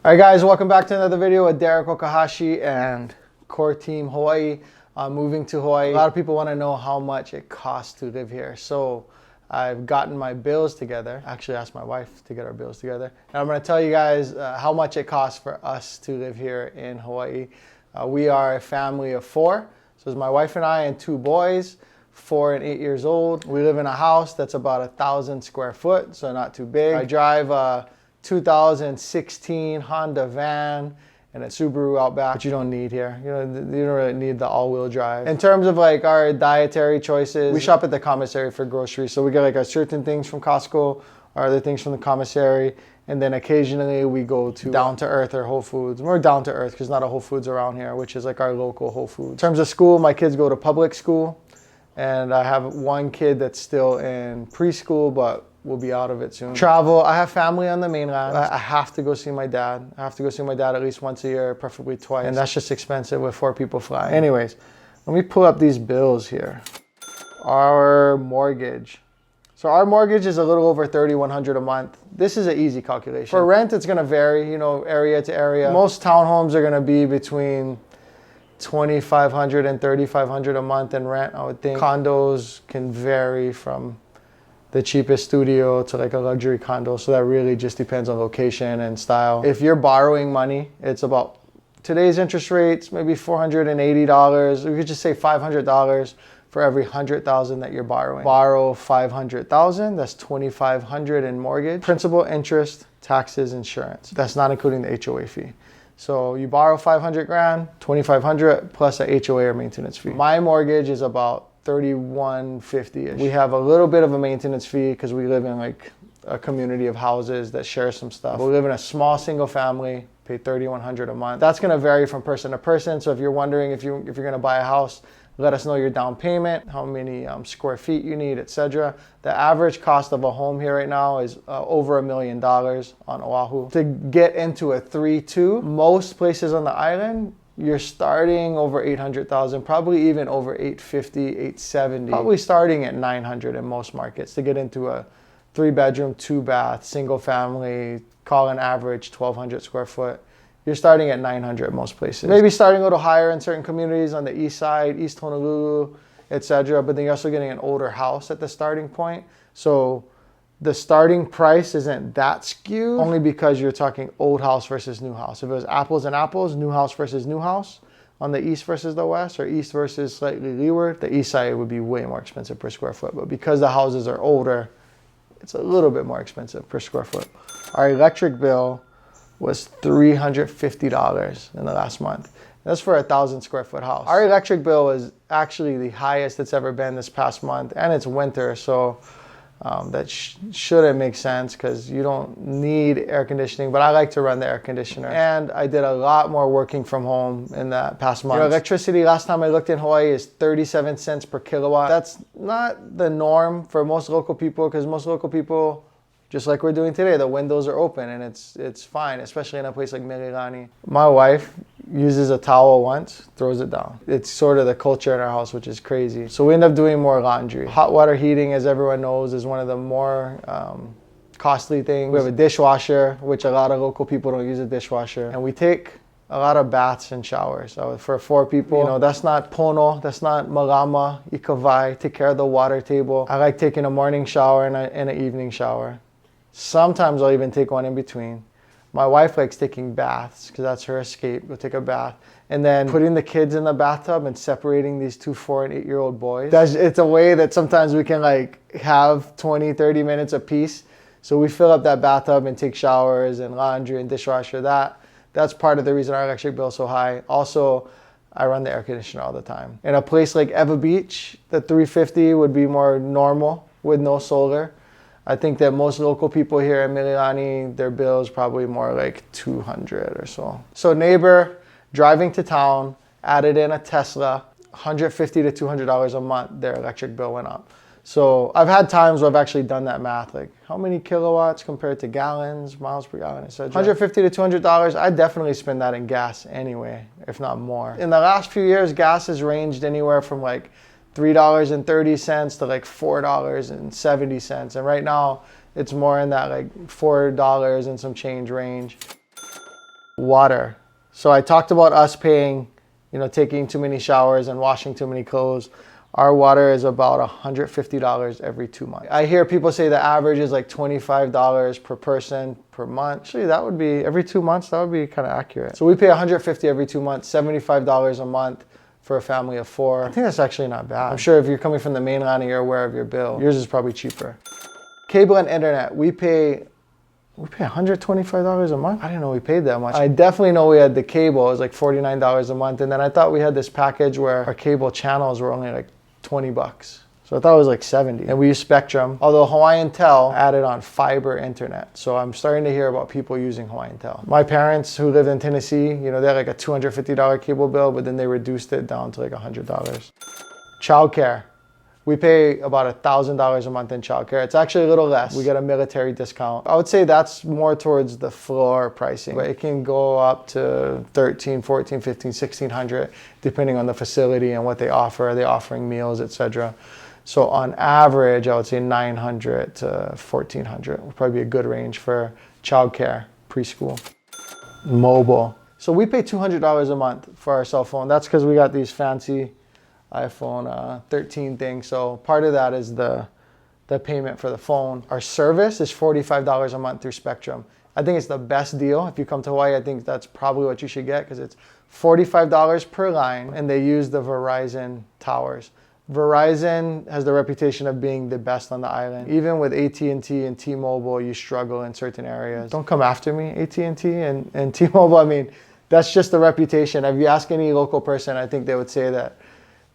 All right, guys, welcome back to another video with Derek Okahashi and Core Team Hawaii. Moving to Hawaii. A lot of people want to know how much it costs to live here. So I've gotten my bills together. Actually asked my wife to get our bills together. And I'm going to tell you guys how much it costs for us to live here in Hawaii. We are a family of four. So it's my wife and I and two boys, 4 and 8 years old. We live in a house that's about 1,000 square foot, so not too big. I drive a 2016 Honda van and a Subaru Outback, which you don't need here. You don't really need the all-wheel drive. In terms of like our dietary choices, we shop at the commissary for groceries. So we get like our certain things from Costco, our other things from the commissary, and then occasionally we go to Down to Earth or Whole Foods. We're Down to Earth because not a Whole Foods around here, which is like our local Whole Foods. In terms of school, my kids go to public school, and I have one kid that's still in preschool, but we'll be out of it soon. Travel, I have family on the mainland. I have to go see my dad. I have to go see my dad at least once a year, preferably twice. And that's just expensive with 4 people flying. Anyways, let me pull up these bills here. Our mortgage. So our mortgage is a little over $3,100 a month. This is an easy calculation. For rent, it's gonna vary, you know, area to area. Most townhomes are gonna be between $2,500 and $3,500 a month in rent, I would think. Condos can vary from the cheapest studio to like a luxury condo. So that really just depends on location and style. If you're borrowing money, it's about today's interest rates, maybe $480. We could just say $500 for every $100,000 that you're borrowing. Borrow $500,000, that's $2,500 in mortgage. Principal, interest, taxes, insurance. That's not including the HOA fee. So you borrow 500 grand, 2,500 plus a HOA or maintenance fee. My mortgage is about $3,150-ish. We have a little bit of a maintenance fee because we live in like a community of houses that share some stuff. We live in a small single family, pay $3,100 a month. That's gonna vary from person to person. So if you're wondering if you're gonna buy a house, let us know your down payment, how many square feet you need, etc. The average cost of a home here right now is over $1 million on Oahu. To get into a 3-2, most places on the island, you're starting over 800,000, probably even over 850, 870. Probably starting at 900 in most markets to get into a 3-bedroom, 2-bath, single family, call an average 1,200 square foot. You're starting at 900 in most places. Maybe starting a little higher in certain communities on the east side, East Honolulu, etc. But then you're also getting an older house at the starting point. So the starting price isn't that skewed, only because you're talking old house versus new house. If it was apples and apples, new house versus new house, on the east versus the west, or east versus slightly leeward, the east side would be way more expensive per square foot. But because the houses are older, it's a little bit more expensive per square foot. Our electric bill was $350 in the last month. That's for a 1,000 square foot house. Our electric bill is actually the highest it's ever been this past month, and it's winter, so that shouldn't make sense because you don't need air conditioning, but I like to run the air conditioner. And I did a lot more working from home in that past month. Electricity, last time I looked in Hawaii, is 37 cents per kilowatt. That's not the norm for most local people because most local people, just like we're doing today, the windows are open and it's fine, especially in a place like Mililani. My wife uses a towel once, throws it down. It's sort of the culture in our house, which is crazy. So we end up doing more laundry. Hot water heating, as everyone knows, is one of the more costly things. We have a dishwasher, which a lot of local people don't use a dishwasher. And we take a lot of baths and showers. So for 4 people, you know, that's not pono, that's not malama, ikawai, take care of the water table. I like taking a morning shower and an evening shower. Sometimes I'll even take one in between. My wife likes taking baths because that's her escape. Go take a bath. And then putting the kids in the bathtub and separating these 2 4 and 8-year-old boys. It's a way that sometimes we can like have 20, 30 minutes apiece. So we fill up that bathtub and take showers and laundry and dishwasher. That's part of the reason our electric bill is so high. Also, I run the air conditioner all the time. In a place like Ewa Beach, the $350 would be more normal with no solar. I think that most local people here in Mililani, their bill is probably more like $200 or so. So neighbor driving to town, added in a Tesla, $150 to $200 a month, their electric bill went up. So I've had times where I've actually done that math, like how many kilowatts compared to gallons, miles per gallon, etc. $150 to $200, I definitely spend that in gas anyway, if not more. In the last few years, gas has ranged anywhere from like $3.30 to like $4.70. And right now it's more in that like $4 and some change range. Water. So I talked about us paying, taking too many showers and washing too many clothes. Our water is about $150 every 2 months. I hear people say the average is like $25 per person per month. Actually, that would be every 2 months. That would be kind of accurate. So we pay $150 every 2 months, $75 a month for a family of 4. I think that's actually not bad. I'm sure if you're coming from the mainland and you're aware of your bill, yours is probably cheaper. Cable and internet, we pay $125 a month? I didn't know we paid that much. I definitely know we had the cable. It was like $49 a month. And then I thought we had this package where our cable channels were only like $20. So I thought it was like 70. And we use Spectrum. Although Hawaiian Tel added on fiber internet. So I'm starting to hear about people using Hawaiian Tel. My parents who lived in Tennessee, they had like a $250 cable bill, but then they reduced it down to like $100. Childcare. We pay about $1,000 a month in childcare. It's actually a little less. We get a military discount. I would say that's more towards the floor pricing, but it can go up to $1,300, $1,400, $1,500, $1,600, depending on the facility and what they offer. Are they offering meals, etc.? So on average, I would say $900 to $1,400 would probably be a good range for childcare, preschool. Mobile. So we pay $200 a month for our cell phone. That's because we got these fancy iPhone 13 thing. So part of that is the payment for the phone. Our service is $45 a month through Spectrum. I think it's the best deal. If you come to Hawaii, I think that's probably what you should get because it's $45 per line and they use the Verizon towers. Verizon has the reputation of being the best on the island. Even with AT&T and T-Mobile, you struggle in certain areas. Don't come after me, AT&T and T-Mobile. I mean, that's just the reputation. If you ask any local person, I think they would say that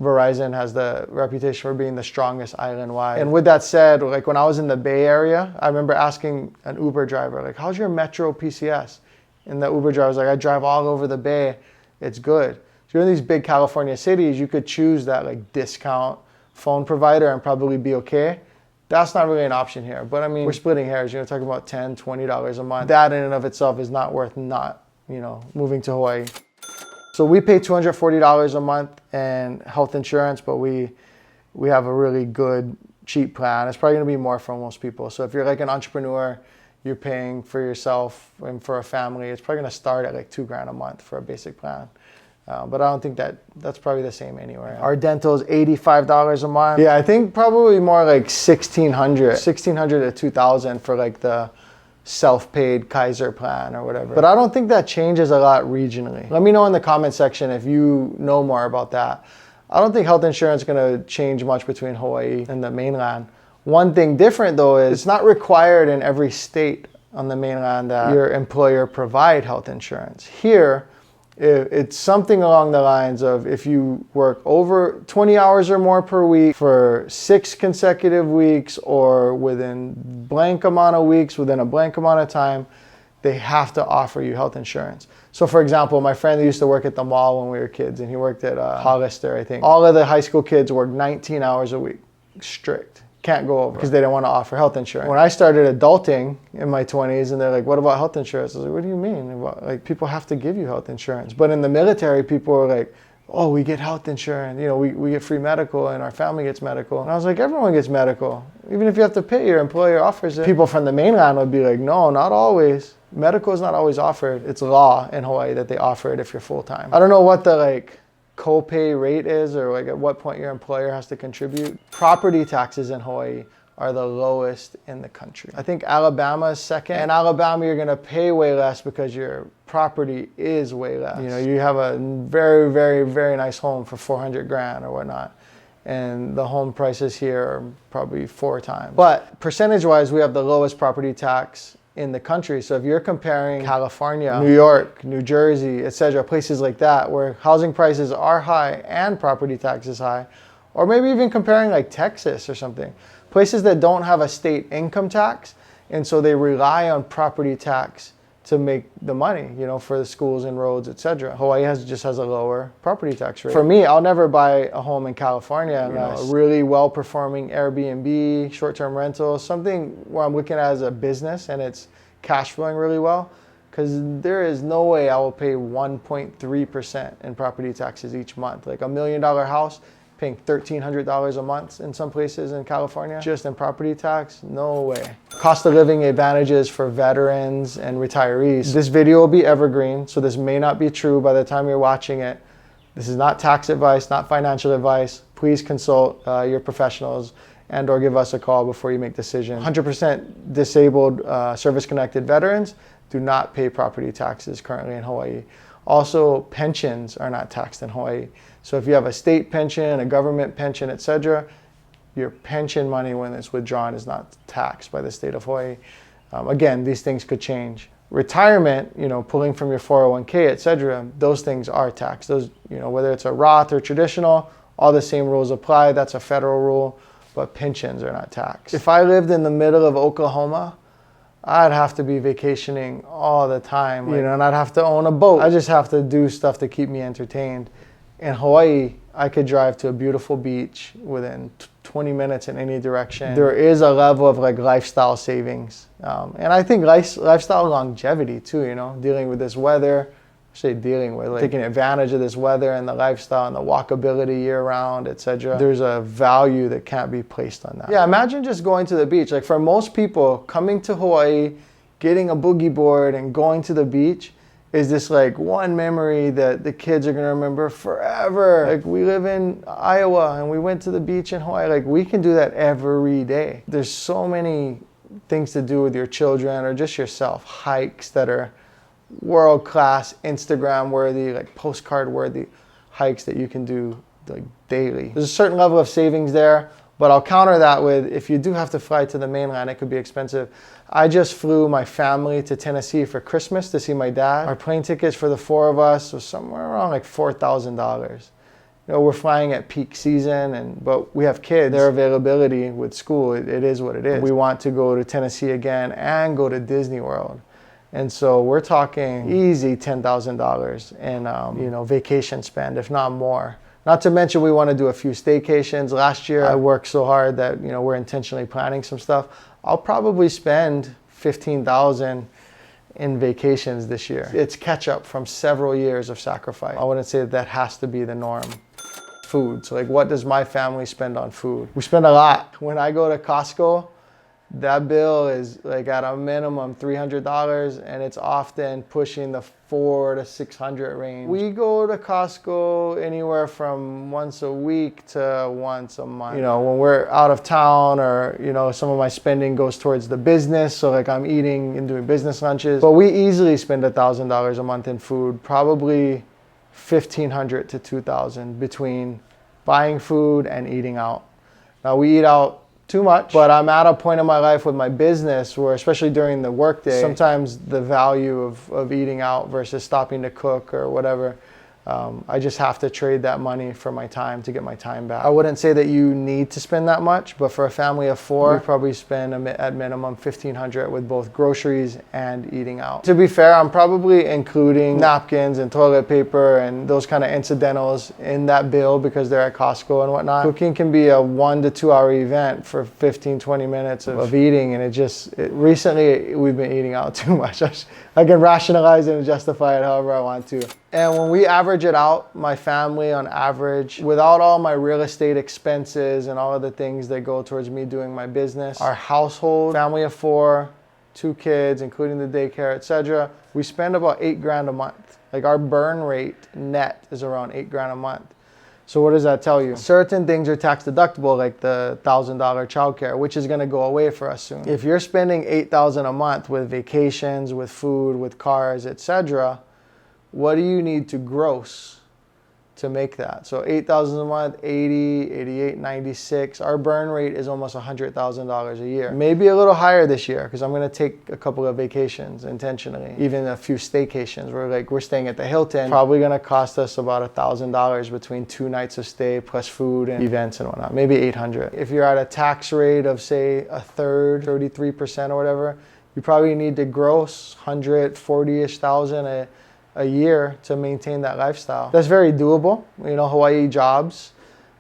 Verizon has the reputation for being the strongest island-wide. And with that said, like when I was in the Bay Area, I remember asking an Uber driver, like, how's your Metro PCS? And the Uber driver was like, I drive all over the Bay. It's good. So you're in these big California cities, you could choose that like discount phone provider and probably be okay. That's not really an option here. But I mean, we're splitting hairs. You're talking about $10, $20 a month. That in and of itself is not worth moving to Hawaii. So we pay $240 a month in health insurance, but we have a really good, cheap plan. It's probably gonna be more for most people. So if you're like an entrepreneur, you're paying for yourself and for a family, it's probably gonna start at like $2,000 a month for a basic plan. But I don't think that's probably the same anywhere. Our dental is $85 a month. Yeah, I think probably more like $1,600 to $2,000 for like the self-paid Kaiser plan or whatever. But I don't think that changes a lot regionally. Let me know in the comment section if you know more about that. I don't think health insurance is going to change much between Hawaii and the mainland. One thing different though is it's not required in every state on the mainland that your employer provide health insurance. Here, it's something along the lines of if you work over 20 hours or more per week for 6 consecutive weeks or within blank amount of weeks, within a blank amount of time, they have to offer you health insurance. So for example, my friend used to work at the mall when we were kids and he worked at Hollister, I think. All of the high school kids worked 19 hours a week, strict. Can't go over because they didn't want to offer health insurance. When I started adulting in my 20s and they're like, what about health insurance? I was like, what do you mean? Like, people have to give you health insurance. But in the military, people were like, oh, we get health insurance. We get free medical and our family gets medical. And I was like, everyone gets medical. Even if you have to pay, your employer offers it. People from the mainland would be like, no, not always. Medical is not always offered. It's law in Hawaii that they offer it if you're full-time. I don't know what the copay rate is or at what point your employer has to contribute. Property taxes in Hawaii are the lowest in the country. I think Alabama is second. In Alabama, you're gonna pay way less because your property is way less. You have a very, very, very nice home for $400,000 or whatnot. And the home prices here are probably 4 times. But percentage-wise, we have the lowest property tax in the country. So if you're comparing California, New York, New Jersey, etc., places like that where housing prices are high and property tax is high, or maybe even comparing like Texas or something, places that don't have a state income tax, and so they rely on property tax to make the money, for the schools and roads, etc. Hawaii just has a lower property tax rate. For me, I'll never buy a home in California unless a really well-performing Airbnb, short-term rental, something where I'm looking at as a business and it's cash flowing really well, because there is no way I will pay 1.3% in property taxes each month. Like $1 million house, paying $1,300 a month in some places in California, just in property tax. No way. Cost of living advantages for veterans and retirees. This video will be evergreen, so this may not be true by the time you're watching it. This is not tax advice, not financial advice. Please consult your professionals and or give us a call before you make decisions. 100% disabled service-connected veterans do not pay property taxes currently in Hawaii. Also, pensions are not taxed in Hawaii. So if you have a state pension, a government pension, etc., your pension money when it's withdrawn is not taxed by the state of Hawaii. Again, these things could change. Retirement, pulling from your 401k, etc., those things are taxed. Those, whether it's a Roth or traditional, all the same rules apply. That's a federal rule, but pensions are not taxed. If I lived in the middle of Oklahoma, I'd have to be vacationing all the time, and I'd have to own a boat. I just have to do stuff to keep me entertained. In Hawaii, I could drive to a beautiful beach within 20 minutes in any direction. There is a level of lifestyle savings. And I think lifestyle longevity too, dealing with this weather, taking advantage of this weather and the lifestyle and the walkability year round, etc. There's a value that can't be placed on that. Yeah, imagine just going to the beach. Like for most people, coming to Hawaii, getting a boogie board and going to the beach is this one memory that the kids are gonna remember forever. We live in Iowa and we went to the beach in Hawaii. We can do that every day. There's so many things to do with your children or just yourself. Hikes that are world-class, Instagram-worthy, postcard-worthy hikes that you can do daily. There's a certain level of savings there, but I'll counter that with if you do have to fly to the mainland, it could be expensive. I just flew my family to Tennessee for Christmas to see my dad. Our plane tickets for the 4 of us was somewhere around $4,000. We're flying at peak season, but we have kids. Their availability with school, it is what it is. We want to go to Tennessee again and go to Disney World. And so we're talking easy $10,000 in vacation spend, if not more. Not to mention we want to do a few staycations. Last year I worked so hard that we're intentionally planning some stuff. I'll probably spend $15,000 in vacations this year. It's catch up from several years of sacrifice. I wouldn't say that has to be the norm. Food. So what does my family spend on food? We spend a lot. When I go to Costco, that bill is at a minimum $300 and it's often pushing the $400 to $600 range. We go to Costco anywhere from once a week to once a month. When we're out of town or, some of my spending goes towards the business. So I'm eating and doing business lunches, but we easily spend $1,000 a month in food, probably $1,500 to $2,000 between buying food and eating out. Now we eat out too much, but I'm at a point in my life with my business where, especially during the workday, sometimes the value of eating out versus stopping to cook or whatever, I just have to trade that money for my time to get my time back. I wouldn't say that you need to spend that much, but for a family of 4, we probably spend at minimum $1,500 with both groceries and eating out. To be fair, I'm probably including napkins and toilet paper and those kind of incidentals in that bill because they're at Costco and whatnot. Cooking can be a 1 to 2 hour event for 15-20 minutes of eating, and recently we've been eating out too much. I can rationalize it and justify it however I want to. And when we average it out, my family on average, without all my real estate expenses and all of the things that go towards me doing my business, our household, family of 4, 2 kids, including the daycare, etc., we spend about $8,000 a month. Our burn rate net is around $8,000 a month. So what does that tell you? Certain things are tax deductible, like the $1,000 childcare, which is gonna go away for us soon. If you're spending $8,000 a month with vacations, with food, with cars, etc., what do you need to gross to make that? So $8,000 a month, 80, 88, 96. Our burn rate is almost $100,000 a year. Maybe a little higher this year because I'm gonna take a couple of vacations intentionally, even a few staycations. We're staying at the Hilton. Probably gonna cost us about $1,000 between 2 nights of stay plus food and events and whatnot. Maybe $800. If you're at a tax rate of say a third, 33% or whatever, you probably need to gross 140-ish thousand a year to maintain that lifestyle. That's very doable. Hawaii jobs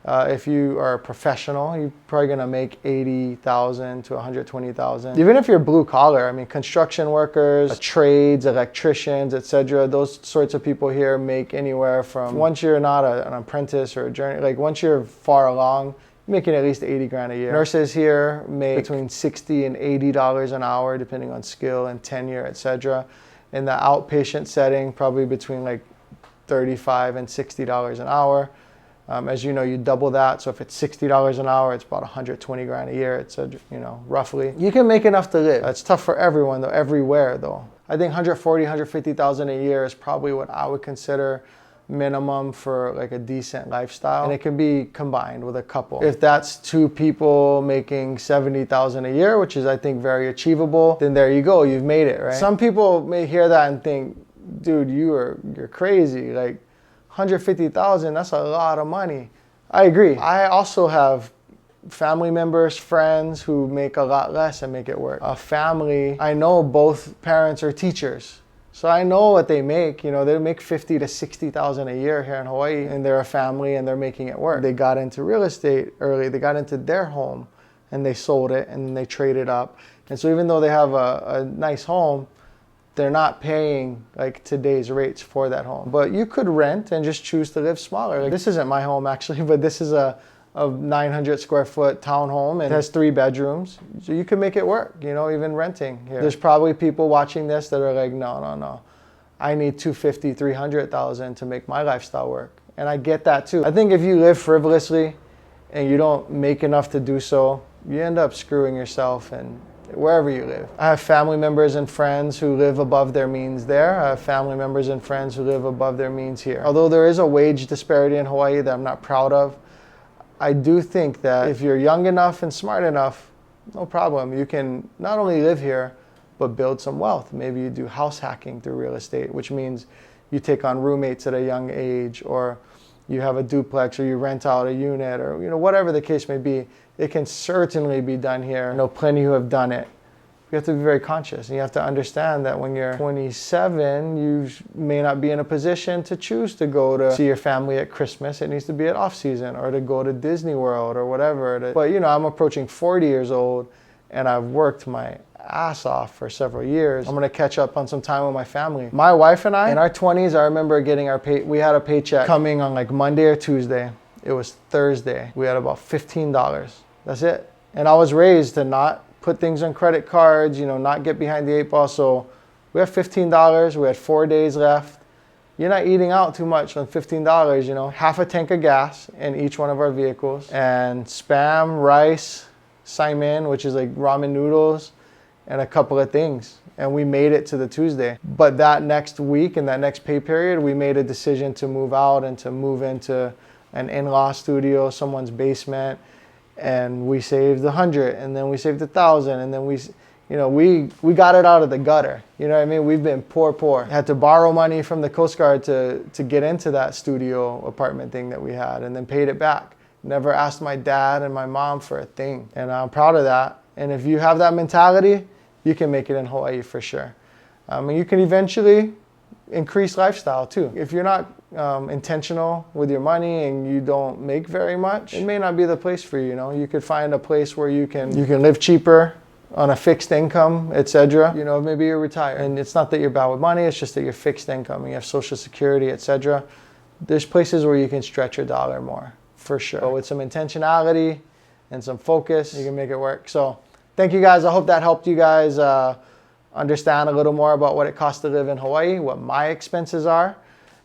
If you are a professional, you're probably gonna make 80,000 to 120,000. Even if you're blue collar, I mean, construction workers, trades, electricians, etc. Those sorts of people here make anywhere from, once you're not an apprentice or a journey, like once you're far along, you're making at least 80 grand a year. Nurses here make between 60 and $80 an hour, depending on skill and tenure, etc. In the outpatient setting, probably between like $35 and $60 an hour. As you know, you double that. So if it's $60 an hour, it's about 120 grand a year. It's roughly. You can make enough to live. It's tough for everyone though, everywhere though. I think 140, 150,000 a year is probably what I would consider minimum for like a decent lifestyle. And it can be combined with a couple. If that's two people making 70,000 a year, which is I think very achievable, then there you go, you've made it, right? Some people may hear that and think, dude, you're crazy. Like 150,000, that's a lot of money. I agree. I also have family members, friends who make a lot less and make it work. A family, I know both parents are teachers. So I know what they make. You know, they make 50 to 60,000 a year here in Hawaii, and they're a family and they're making it work. They got into real estate early. They got into their home and they sold it and then they traded up. And so even though they have a nice home, they're not paying like today's rates for that home. But you could rent and just choose to live smaller. Like, this isn't my home actually, but this is a 900 square foot townhome and it has 3 bedrooms. So you can make it work, you know, even renting here. There's probably people watching this that are like, no. I need 250, 300,000 to make my lifestyle work. And I get that too. I think if you live frivolously and you don't make enough to do so, you end up screwing yourself and wherever you live. I have family members and friends who live above their means there. I have family members and friends who live above their means here. Although there is a wage disparity in Hawaii that I'm not proud of, I do think that if you're young enough and smart enough, no problem. You can not only live here, but build some wealth. Maybe you do house hacking through real estate, which means you take on roommates at a young age, or you have a duplex, or you rent out a unit, or whatever the case may be. It can certainly be done here. I know plenty who have done it. You have to be very conscious, and you have to understand that when you're 27, you may not be in a position to choose to go to see your family at Christmas. It needs to be at off season, or to go to Disney World or whatever. But I'm approaching 40 years old and I've worked my ass off for several years. I'm gonna catch up on some time with my family. My wife and I, in our 20s, I remember getting we had a paycheck coming on like Monday or Tuesday. It was Thursday. We had about $15. That's it. And I was raised to not put things on credit cards, not get behind the 8 ball. So we have $15. We had 4 days left. You're not eating out too much on $15, half a tank of gas in each one of our vehicles, and Spam, rice, saimin, which is like ramen noodles, and a couple of things. And we made it to the Tuesday. But that next week, in that next pay period, we made a decision to move out and to move into an in-law studio, someone's basement. And we saved 100, and then we saved 1,000, and then we got it out of the gutter. You know what I mean? We've been poor. Had to borrow money from the Coast Guard to get into that studio apartment thing that we had, and then paid it back. Never asked my dad and my mom for a thing, and I'm proud of that. And if you have that mentality, you can make it in Hawaii for sure. And you can eventually increase lifestyle too. If you're not intentional with your money and you don't make very much, it may not be the place for you. You could find a place where you can live cheaper on a fixed income, etc. Maybe you're retired, and it's not that you're bad with money, it's just that you're fixed income and you have Social Security, etc. There's places where you can stretch your dollar more, for sure. So with some intentionality and some focus, you can make it work. So thank you guys. I hope that helped you guys understand a little more about what it costs to live in Hawaii, what my expenses are,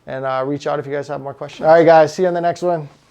and reach out if you guys have more questions. All right, guys, see you on the next one.